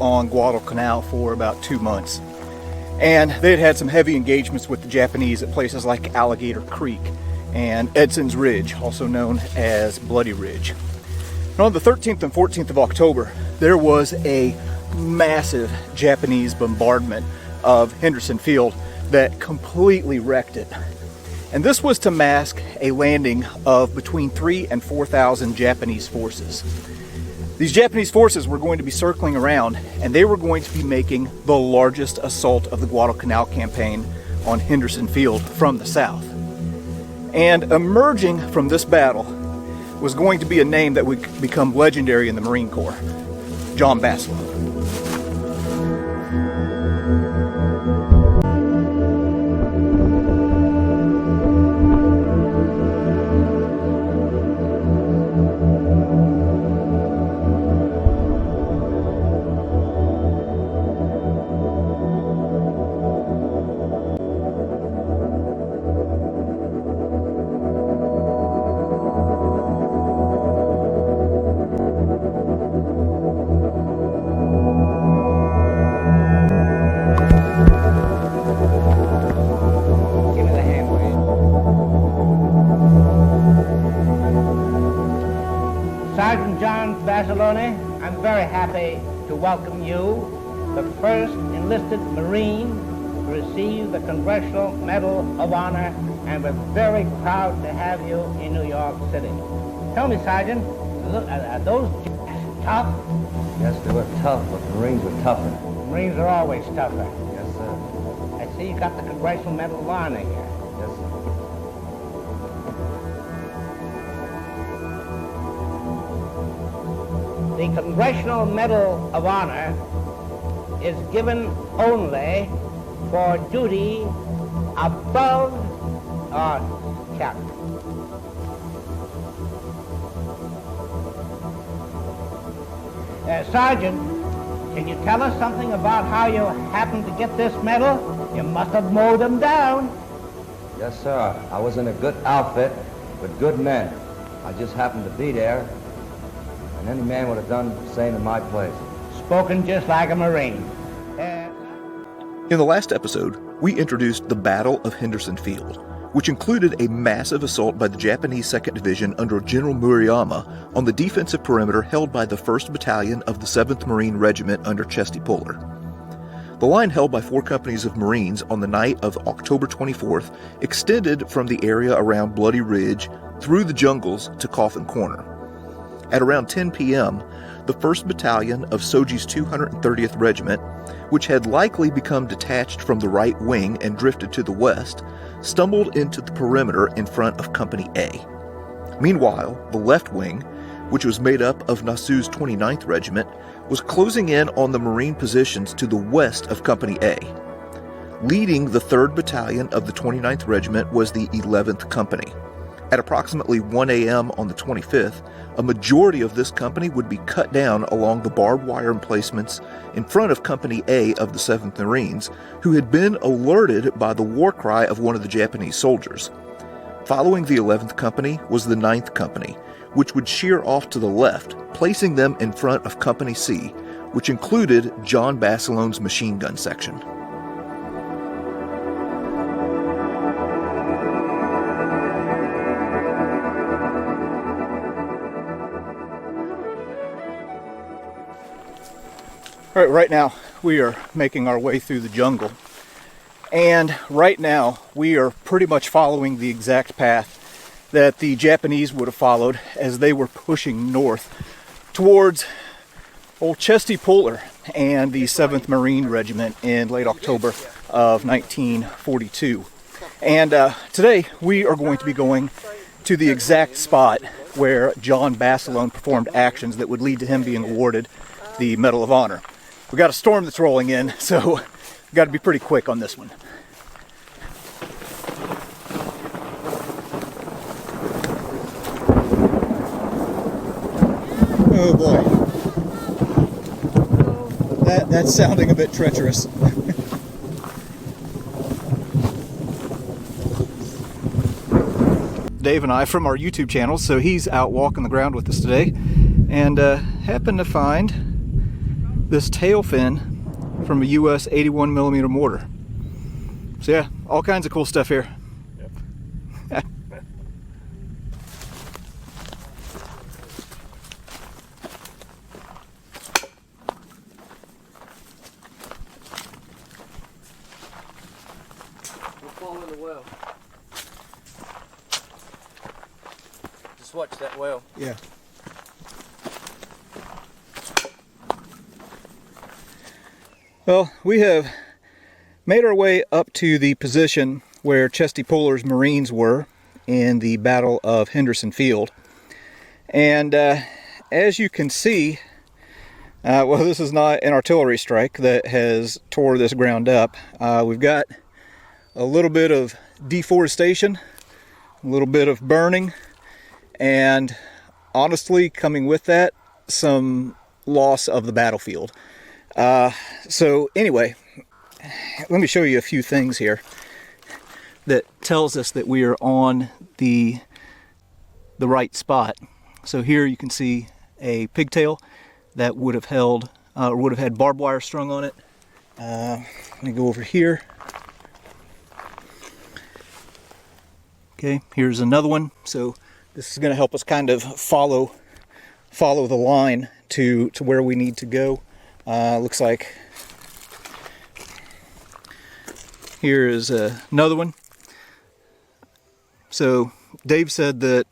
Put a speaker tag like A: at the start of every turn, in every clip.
A: on Guadalcanal for about 2 months. And they had had some heavy engagements with the Japanese at places like Alligator Creek and Edson's Ridge, also known as Bloody Ridge. And on the 13th and 14th of October, there was a massive Japanese bombardment of Henderson Field that completely wrecked it. And this was to mask a landing of between 3,000 and 4,000 Japanese forces. These Japanese forces were going to be circling around, and they were going to be making the largest assault of the Guadalcanal campaign on Henderson Field from the south. And emerging from this battle was going to be a name that would become legendary in the Marine Corps: John Basilone.
B: Sergeant John Basilone, I'm very happy to welcome you, the first enlisted Marine to receive the Congressional Medal of Honor, and we're very proud to have you in New York City. Tell me, Sergeant, are those tough?
C: Yes, they were tough, but Marines were tougher.
B: Marines are always tougher.
C: Yes, sir.
B: I see you got the Congressional Medal of Honor here.
C: Yes, sir.
B: The Congressional Medal of Honor is given only for duty above check. Sergeant, can you tell us something about how you happened to get this medal? You must have mowed them down.
C: Yes, sir. I was in a good outfit with good men. I just happened to be there, and any man would have done the same in my place.
B: Spoken just like a Marine.
A: In the last episode, we introduced the Battle of Henderson Field, which included a massive assault by the Japanese 2nd Division under General Murayama on the defensive perimeter held by the 1st Battalion of the 7th Marine Regiment under Chesty Puller. The line held by 4 companies of Marines on the night of October 24th extended from the area around Bloody Ridge through the jungles to Coffin Corner. At around 10 p.m., the 1st Battalion of Soji's 230th Regiment, which had likely become detached from the right wing and drifted to the west, stumbled into the perimeter in front of Company A. Meanwhile, the left wing, which was made up of Nassau's 29th Regiment, was closing in on the Marine positions to the west of Company A. Leading the 3rd Battalion of the 29th Regiment was the 11th Company. At approximately 1 a.m. on the 25th, a majority of this company would be cut down along the barbed wire emplacements in front of Company A of the 7th Marines, who had been alerted by the war cry of one of the Japanese soldiers. Following the 11th Company was the 9th Company, which would sheer off to the left, placing them in front of Company C, which included John Basilone's machine gun section. All right, right now we are making our way through the jungle, and right now we are pretty much following the exact path that the Japanese would have followed as they were pushing north towards Old Chesty Puller and the 7th Marine Regiment in late October of 1942. And today we are going to be going to the exact spot where John Basilone performed actions that would lead to him being awarded the Medal of Honor. We got a storm that's rolling in, so we've got to be pretty quick on this one. Oh boy. That's sounding a bit treacherous. Dave and I from our YouTube channel, so he's out walking the ground with us today, and happened to find this tail fin from a US 81 millimeter mortar. So yeah, all kinds of cool stuff here. Yep.
D: We'll fall in the well. Just watch that well.
A: Yeah. Well, we have made our way up to the position where Chesty Puller's Marines were in the Battle of Henderson Field. And as you can see, well, this is not an artillery strike that has tore this ground up. We've got a little bit of deforestation, a little bit of burning, and honestly, coming with that, some loss of the battlefield. So anyway, let me show you a few things here that tells us that we are on the right spot. So here you can see a pigtail that would have held, or would have had barbed wire strung on it. Let me go over here. Okay, here's another one. So this is going to help us kind of follow the line to where we need to go. Looks like here is another one. So Dave said that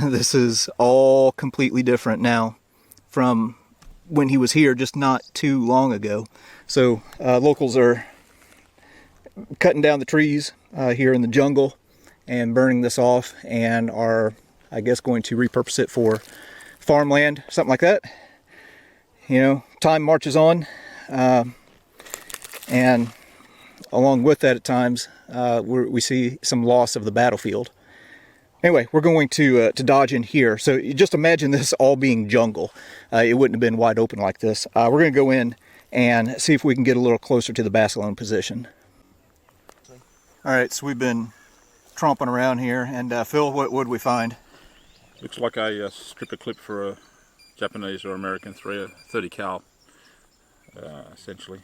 A: this is all completely different now from when he was here just not too long ago. So locals are cutting down the trees here in the jungle and burning this off, and are, I guess, going to repurpose it for farmland, something like that. You know, time marches on, and along with that at times we see some loss of the battlefield. Anyway, we're going to dodge in here. So you just imagine this all being jungle. It wouldn't have been wide open like this. We're going to go in and see if we can get a little closer to the Basilone position. All right, so we've been tromping around here, and Phil, what would we find?
E: Looks like a stripper clip for a Japanese or American 30 cal, essentially.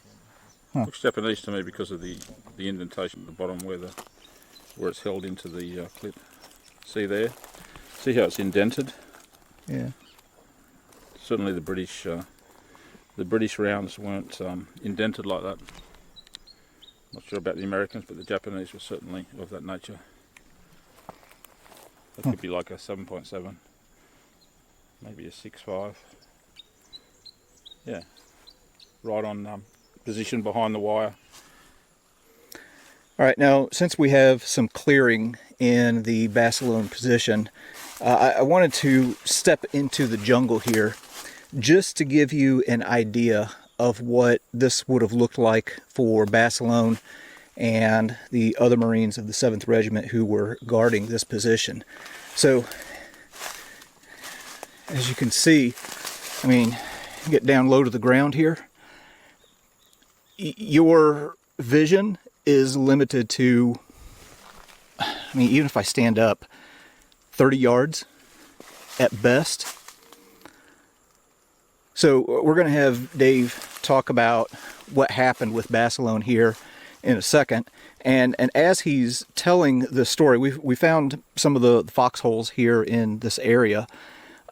A: Huh.
E: Looks Japanese to me because of the indentation at the bottom where it's held into the clip. See there? See how it's indented?
A: Yeah.
E: Certainly the British rounds weren't indented like that. Not sure about the Americans, but the Japanese were certainly of that nature. That could be like a 7.7, maybe a 6.5. Yeah, right on position behind the wire.
A: All right, now since we have some clearing in the Basilone position, I wanted to step into the jungle here just to give you an idea of what this would have looked like for Basilone and the other Marines of the 7th Regiment who were guarding this position. So, as you can see, I mean, get down low to the ground here, your vision is limited to, I mean, even if I stand up, 30 yards at best. So we're going to have Dave talk about what happened with Basilone here in a second. And as he's telling the story, we found some of the foxholes here in this area.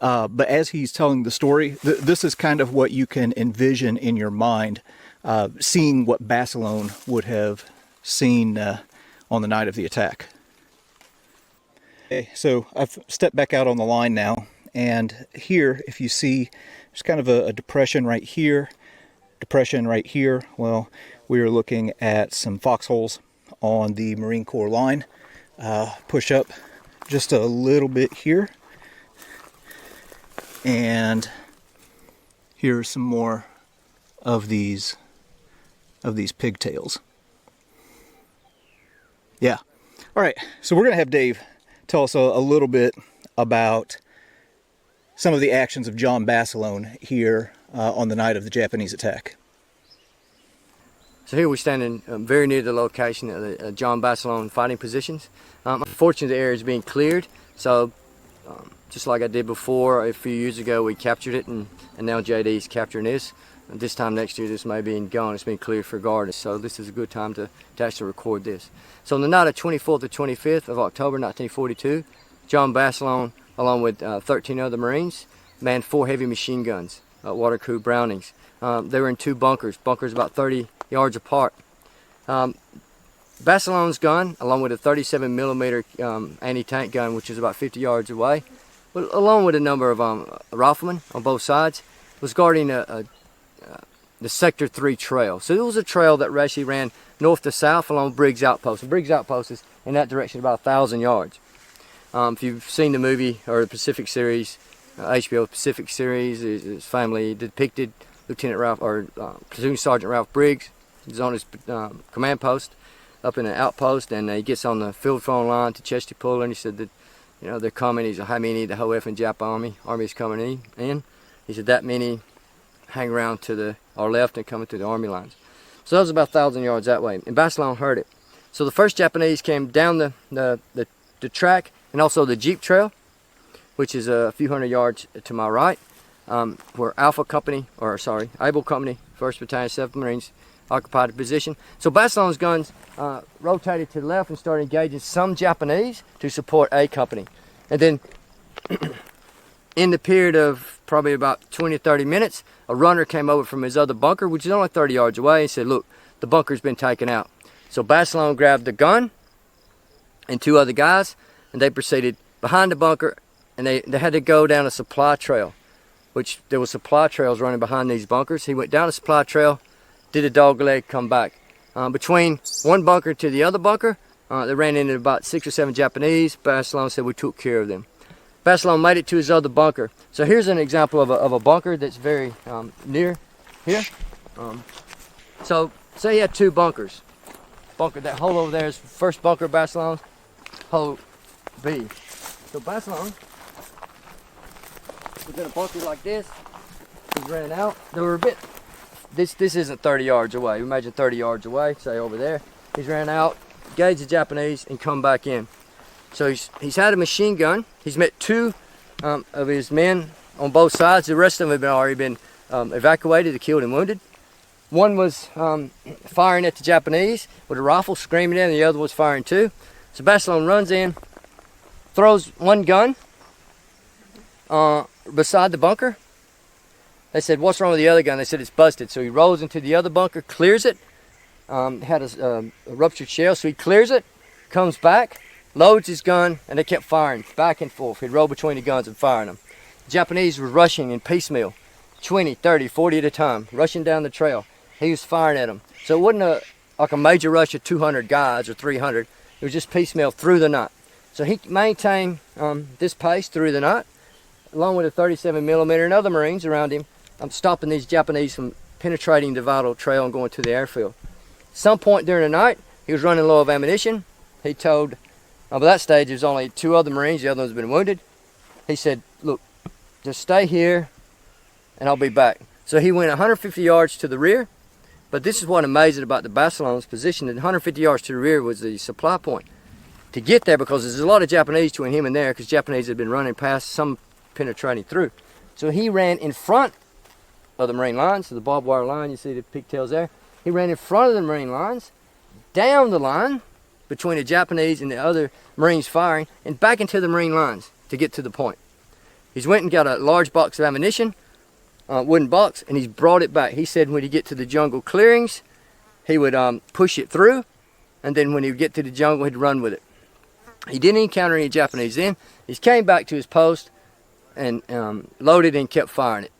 A: But as he's telling the story, this is kind of what you can envision in your mind, seeing what Basilone would have seen on the night of the attack. Okay, so I've stepped back out on the line now, and here, if you see, there's kind of a depression right here, depression right here. Well, we are looking at some foxholes on the Marine Corps line. Push up just a little bit here, and here are some more of these pigtails. Yeah. All right, so we're going to have Dave tell us a little bit about some of the actions of John Basilone here on the night of the Japanese attack.
D: So here we're standing very near the location of the John Basilone fighting positions. Unfortunately, the area is being cleared, so just like I did before. A few years ago we captured it, and now JD's capturing this. And this time next year this may be gone. It's been cleared for guarding, so this is a good time to actually record this. So on the night of 24th to 25th of October 1942, John Basilone, along with 13 other Marines, manned 4 heavy machine guns, water crew Brownings. They were in 2 bunkers about 30 yards apart. Basilone's gun, along with a 37 millimeter anti-tank gun, which is about 50 yards away, along with a number of riflemen on both sides, was guarding the Sector 3 trail. So it was a trail that actually ran north to south along Briggs Outpost. And Briggs Outpost is in that direction about 1,000 yards. If you've seen the movie or the Pacific series, HBO Pacific series, his family depicted Lieutenant Ralph or Platoon Sergeant Ralph Briggs. He's on his command post up in an outpost, and he gets on the field phone line to Chesty Puller, and he said that, you know, they're coming. He said, how many? The whole effing Jap army's coming in. He said, that many hang around to our left and coming to the army lines. So that was about 1,000 yards that way, and Basilone heard it. So the first Japanese came down the track, and also the Jeep Trail, which is a few hundred yards to my right, where Able Company, 1st Battalion, 7th Marines, occupied a position. So Basilone's guns rotated to the left and started engaging some Japanese to support A Company. And then in the period of probably about 20 or 30 minutes, a runner came over from his other bunker, which is only 30 yards away, and said, look, the bunker's been taken out. So Basilone grabbed the gun and 2 other guys, and they proceeded behind the bunker, and they had to go down a supply trail, which there were supply trails running behind these bunkers. He went down a supply trail, did a dog leg, come back. Between one bunker to the other bunker, they ran into about 6 or 7 Japanese. Basilone said we took care of them. Basilone made it to his other bunker. So here's an example of a bunker that's very near here. So say he had 2 bunkers. Bunker, that hole over there is first bunker of Basilone, hole B. So Basilone was in a bunker like this. He ran out. They were a bit. This isn't 30 yards away. Imagine 30 yards away, say over there. He's ran out, engaged the Japanese, and come back in. So he's had a machine gun. He's met 2 of his men on both sides. The rest of them have already been evacuated, killed and wounded. One was firing at the Japanese with a rifle, screaming at him, and the other was firing too. So Basilone runs in, throws one gun beside the bunker. They said, what's wrong with the other gun? They said, it's busted. So he rolls into the other bunker, clears it, had a ruptured shell, so he clears it, comes back, loads his gun, and they kept firing back and forth. He'd roll between the guns and firing them. The Japanese were rushing in piecemeal, 20, 30, 40 at a time, rushing down the trail. He was firing at them. So it wasn't like a major rush of 200 guys or 300. It was just piecemeal through the night. So he maintained this pace through the night, along with a 37 millimeter and other Marines around him, stopping these Japanese from penetrating the vital trail and going to the airfield. Some point during the night, he was running low of ammunition. He told, by that stage, there was only 2 other Marines. The other ones had been wounded. He said, look, just stay here, and I'll be back. So he went 150 yards to the rear. But this is what amazing about the Basilone's position. That 150 yards to the rear was the supply point. To get there, because there's a lot of Japanese between him and there, because Japanese had been running past, some penetrating through. So he ran in front of the Marine lines, so the barbed wire line, you see the pigtails there. He ran in front of the Marine lines, down the line, between the Japanese and the other Marines firing, and back into the Marine lines to get to the point. He's went and got a large box of ammunition, wooden box, and he's brought it back. He said when he get to the jungle clearings, he would push it through, and then when he would get to the jungle, he'd run with it. He didn't encounter any Japanese then. He came back to his post and loaded and kept firing it.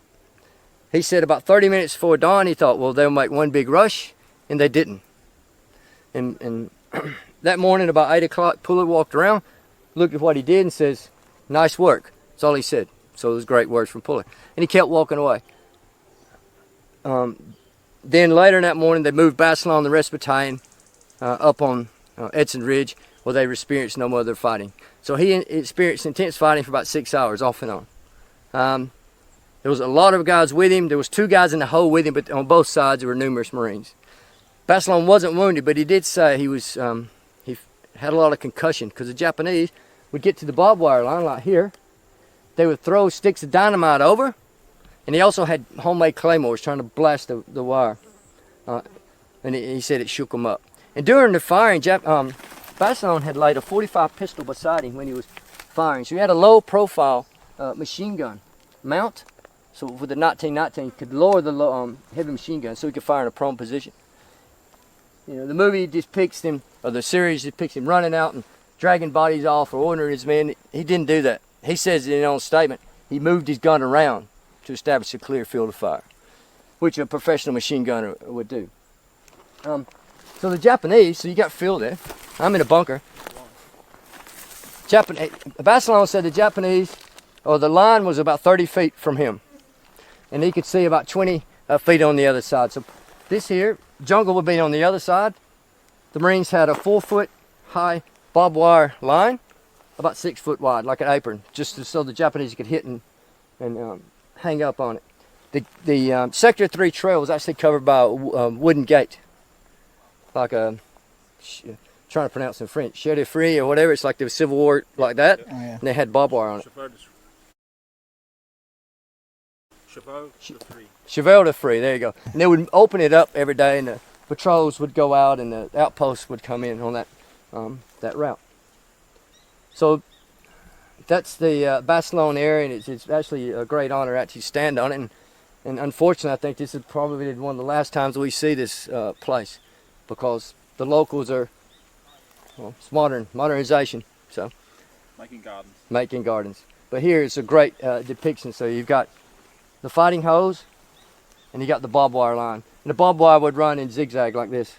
D: He said about 30 minutes before dawn, he thought, well, they'll make one big rush, and they didn't. And that morning, about 8 o'clock, Puller walked around, looked at what he did, and says, nice work. That's all he said. So it was great words from Puller. And he kept walking away. Then later in that morning, they moved Basilone and the rest of the battalion up on Edson Ridge, where they experienced no other fighting. So he experienced intense fighting for about 6 hours, off and on. There was a lot of guys with him. There was 2 guys in the hole with him, but on both sides there were numerous Marines. Basilone wasn't wounded, but he did say he was he had a lot of concussion, because the Japanese would get to the barbed wire line like here, they would throw sticks of dynamite over, and he also had homemade claymores trying to blast the wire. And he said it shook him up. And during the firing, Basilone had laid a .45 pistol beside him when he was firing. So he had a low-profile machine gun mount. So with the 1919, he could lower the heavy machine gun so he could fire in a prone position. You know, the movie depicts him, or the series depicts him running out and dragging bodies off or ordering his men. He didn't do that. He says in his own statement, he moved his gun around to establish a clear field of fire, which a professional machine gunner would do. So the Japanese, so you got Phil there. I'm in a bunker. Basilone said the Japanese, or the line was about 30 feet from him. And he could see about 20 feet on the other side. So this here, jungle would be on the other side. The Marines had a 4-foot high barbed wire line, about 6 foot wide, like an apron, just so the Japanese could hit and hang up on it. The Sector 3 trail was actually covered by a wooden gate, like a, trying to pronounce in French, Chevaux Free or whatever. It's like the Civil War like that, and they had barbed wire on it. Chevaux de Free, there you go. And they would open it up every day, and the patrols would go out, and the outposts would come in on that route. So that's the Basilone area, and it's actually a great honor to actually stand on it. And unfortunately, I think this is probably one of the last times we see this place, because the locals are, well, it's modernization, so making gardens. But here it's a great depiction. So you've got the fighting hose, and you got the barbed wire line. And the barbed wire would run in zigzag like this.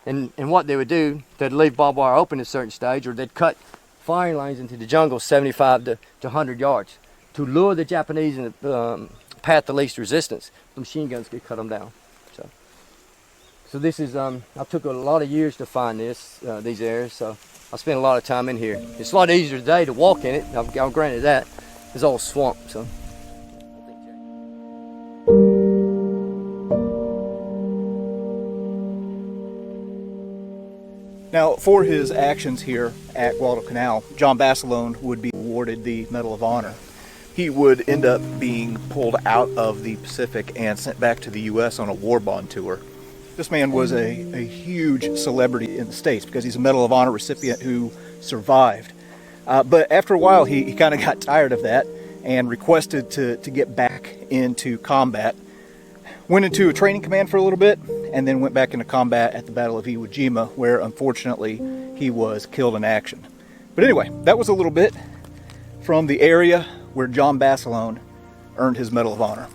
D: And what they would do, they'd leave barbed wire open at a certain stage, or they'd cut firing lanes into the jungle 75 to 100 yards to lure the Japanese in the path of least resistance. The machine guns could cut them down. So this is, I took a lot of years to find these areas, so I spent a lot of time in here. It's a lot easier today to walk in it, I'll grant you that. It's all swamp, so.
A: Now, for his actions here at Guadalcanal, John Basilone would be awarded the Medal of Honor. He would end up being pulled out of the Pacific and sent back to the U.S. on a war bond tour. This man was a huge celebrity in the States because he's a Medal of Honor recipient who survived. But after a while, he kind of got tired of that and requested to get back into combat. Went into a training command for a little bit, and then went back into combat at the Battle of Iwo Jima, where unfortunately he was killed in action. But anyway, that was a little bit from the area where John Basilone earned his Medal of Honor.